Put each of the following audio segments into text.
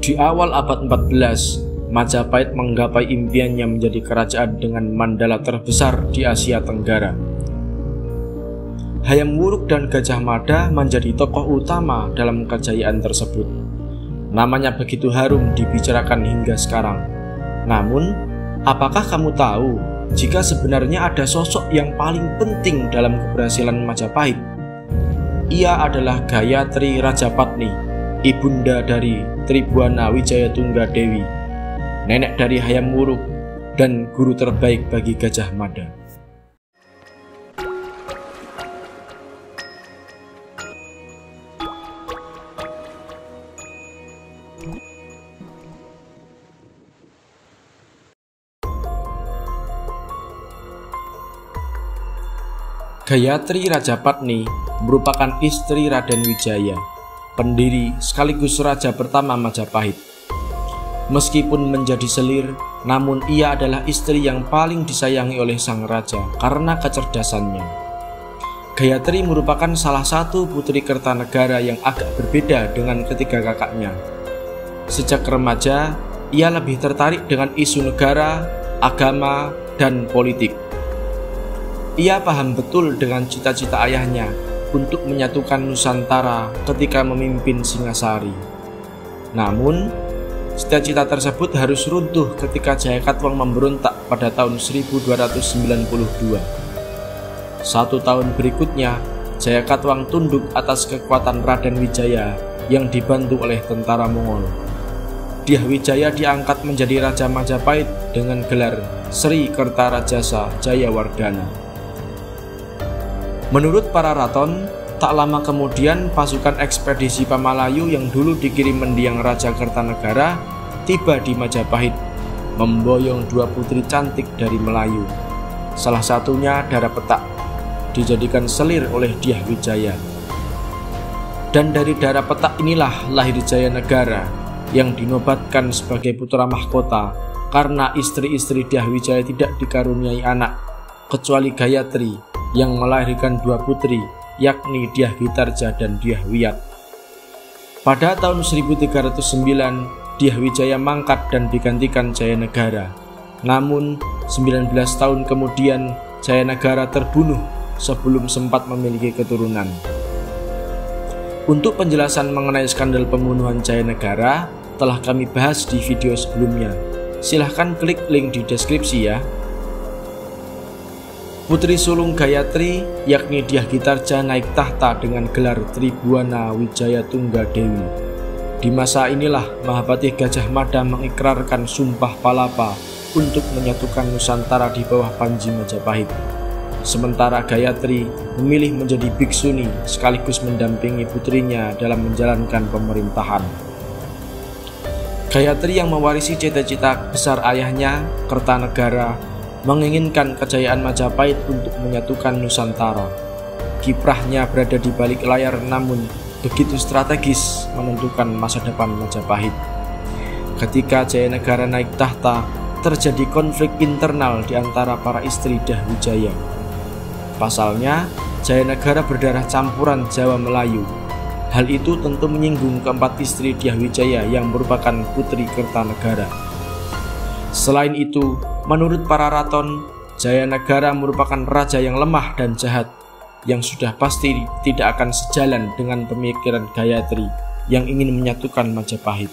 Di awal abad 14, Majapahit menggapai impiannya menjadi kerajaan dengan mandala terbesar di Asia Tenggara. Hayam Wuruk dan Gajah Mada menjadi tokoh utama dalam kejayaan tersebut. Namanya begitu harum dibicarakan hingga sekarang. Namun, apakah kamu tahu jika sebenarnya ada sosok yang paling penting dalam keberhasilan Majapahit? Ia adalah Gayatri Rajapatni, ibunda dari Tribhuwana Wijaya Tunggadewi, nenek dari Hayam Wuruk dan guru terbaik bagi Gajah Mada. Gayatri Rajapatni merupakan istri Raden Wijaya, pendiri sekaligus raja pertama Majapahit. Meskipun menjadi selir, namun ia adalah istri yang paling disayangi oleh sang raja karena kecerdasannya. Gayatri merupakan salah satu putri Kertanegara yang agak berbeda dengan ketiga kakaknya. Sejak remaja, ia lebih tertarik dengan isu negara, agama, dan politik. Ia paham betul dengan cita-cita ayahnya untuk menyatukan Nusantara ketika memimpin Singasari. Namun, cita-cita tersebut harus runtuh ketika Jayakatwang memberontak pada tahun 1292. 1 tahun berikutnya, Jayakatwang tunduk atas kekuatan Raden Wijaya yang dibantu oleh tentara Mongol. Dyah Wijaya diangkat menjadi Raja Majapahit dengan gelar Sri Kertarajasa Jayawardhana. Menurut para raton, tak lama kemudian pasukan ekspedisi Pamalayu yang dulu dikirim mendiang Raja Kertanegara tiba di Majapahit, memboyong 2 putri cantik dari Melayu. Salah satunya Dara Petak, dijadikan selir oleh Dyah Wijaya. Dan dari Dara Petak inilah lahir Jayanegara yang dinobatkan sebagai putra mahkota karena istri-istri Dyah Wijaya tidak dikaruniai anak, kecuali Gayatri yang melahirkan 2 putri, yakni Dyah Gitarja dan Dyah Wiyat. Pada tahun 1309, Dyah Wijaya mangkat dan digantikan Jayanegara. Namun, 19 tahun kemudian Jayanegara terbunuh sebelum sempat memiliki keturunan. Untuk penjelasan mengenai skandal pembunuhan Jayanegara telah kami bahas di video sebelumnya. Silahkan klik link di deskripsi ya. Putri sulung Gayatri, yakni Dyah Gitarja, naik tahta dengan gelar Tribhuwana Wijaya Tunggadewi. Di masa inilah Mahapatih Gajah Mada mengikrarkan Sumpah Palapa untuk menyatukan Nusantara di bawah Panji Majapahit. Sementara Gayatri memilih menjadi biksuni sekaligus mendampingi putrinya dalam menjalankan pemerintahan. Gayatri yang mewarisi cita-cita besar ayahnya, Kertanegara, menginginkan kejayaan Majapahit untuk menyatukan Nusantara. Kiprahnya berada di balik layar namun begitu strategis menentukan masa depan Majapahit. Ketika Jayanegara naik tahta, terjadi konflik internal di antara para istri Dyah Wijaya. Pasalnya, Jayanegara berdarah campuran Jawa Melayu. Hal itu tentu menyinggung keempat istri Dyah Wijaya yang merupakan putri Kertanegara. Selain itu, menurut para raton, Jayanegara merupakan raja yang lemah dan jahat, yang sudah pasti tidak akan sejalan dengan pemikiran Gayatri yang ingin menyatukan Majapahit.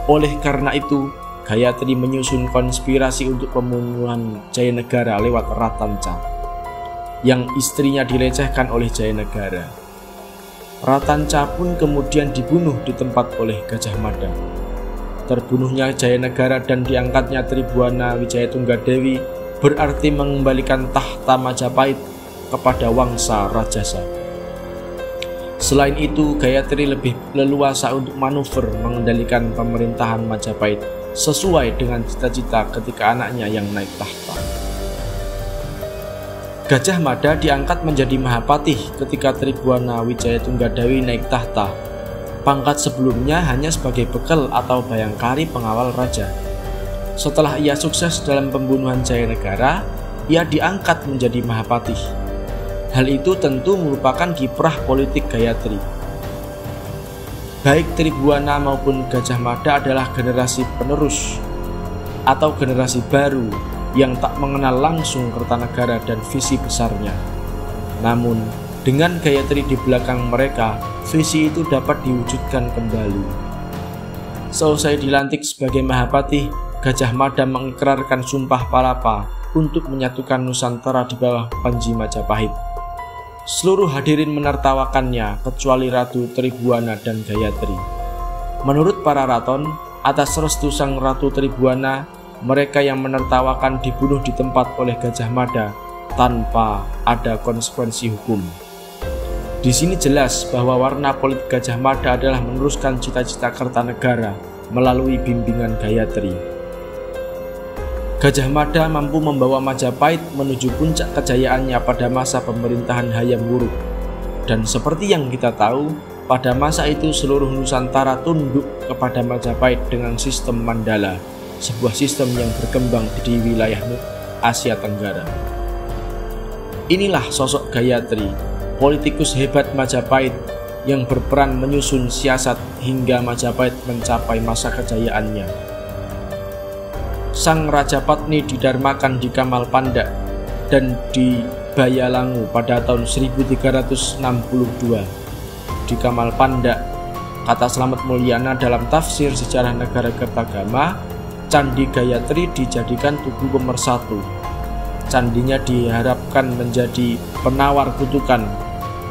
Oleh karena itu, Gayatri menyusun konspirasi untuk pembunuhan Jayanegara lewat Ratanca, yang istrinya dilecehkan oleh Jayanegara. Ratanca pun kemudian dibunuh di tempat oleh Gajah Mada. Terbunuhnya Jayanegara dan diangkatnya Tribhuwana Wijaya Tunggadewi berarti mengembalikan tahta Majapahit kepada Wangsa Rajasa. Selain itu, Gayatri lebih leluasa untuk manuver mengendalikan pemerintahan Majapahit sesuai dengan cita-cita ketika anaknya yang naik tahta. Gajah Mada diangkat menjadi Mahapatih ketika Tribhuwana Wijaya Tunggadewi naik tahta. Pangkat sebelumnya hanya sebagai bekal atau bayangkari pengawal raja. Setelah ia sukses dalam pembunuhan Jayanegara, ia diangkat menjadi Mahapatih. Hal itu tentu merupakan kiprah politik Gayatri. Baik Tribhuwana maupun Gajah Mada adalah generasi penerus atau generasi baru yang tak mengenal langsung Kertanegara dan visi besarnya. Namun, dengan Gayatri di belakang mereka, visi itu dapat diwujudkan kembali. Seusai dilantik sebagai Mahapatih, Gajah Mada mengikrarkan Sumpah Palapa untuk menyatukan Nusantara di bawah Panji Majapahit. Seluruh hadirin menertawakannya kecuali Ratu Tribhuwana dan Gayatri. Menurut para raton, atas restu sang Ratu Tribhuwana, mereka yang menertawakan dibunuh di tempat oleh Gajah Mada tanpa ada konsekuensi hukum. Di sini jelas bahwa warna politik Gajah Mada adalah meneruskan cita-cita Kertanegara melalui bimbingan Gayatri. Gajah Mada mampu membawa Majapahit menuju puncak kejayaannya pada masa pemerintahan Hayam Wuruk. Dan seperti yang kita tahu, pada masa itu seluruh Nusantara tunduk kepada Majapahit dengan sistem Mandala, sebuah sistem yang berkembang di wilayah Asia Tenggara. Inilah sosok Gayatri, politikus hebat Majapahit yang berperan menyusun siasat hingga Majapahit mencapai masa kejayaannya. Sang Raja Patni didarmakan di Kamal Pandak dan di Bayalangu pada tahun 1362. Di Kamal Pandak, kata Slamet Mulyana dalam tafsir sejarah negara Kertagama, Candi Gayatri dijadikan tugu pemersatu. Candinya diharapkan menjadi penawar kutukan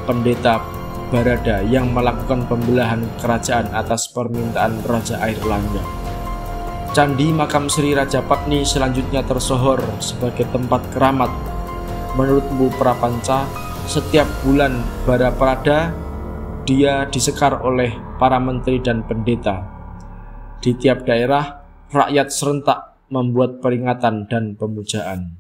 pendeta Barada yang melakukan pembelahan kerajaan atas permintaan Raja Airlangga. Candi makam Sri Raja Patni selanjutnya tersohor sebagai tempat keramat. Menurut Mpu Prapanca, setiap bulan Baraprada dia disekar oleh para menteri dan pendeta. Di tiap daerah, rakyat serentak membuat peringatan dan pemujaan.